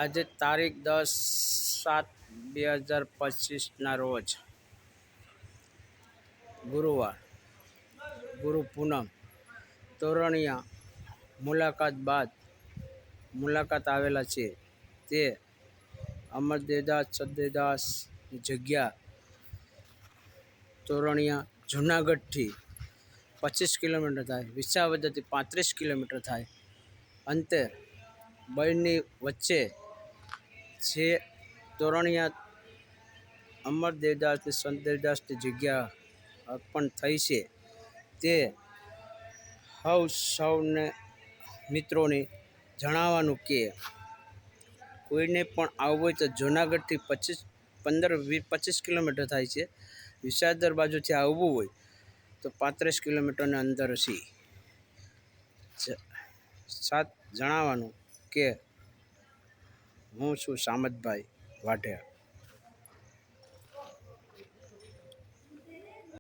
આજે તારીખ 10/7/2025 રોજ ગુરુવાર ગુરુ પૂનમ તોરણિયા મુલાકાત આવેલા છે. તે અમરદેવદાસ સદદેવદાસની જગ્યા તોરણિયા જૂનાગઢથી 25 કિલોમીટર થાય, વિસાવદરથી 35 કિલોમીટર થાય. અંતે બંનેની વચ્ચે જે તોરણિયા અમરદેવદાસની સદદેવદાસની જગ્યા અર્પણ થઈ છે તે સૌને મિત્રોને જણાવવાનું કે કોઈને પણ આવવું હોય તો જૂનાગઢથી 15-25 કિલોમીટર થાય છે. વિસાવદર બાજુથી આવવું હોય તો 35 કિલોમીટરની અંદર છે. જણાવવાનું કે હું છું સામતભાઈ વાઢેર.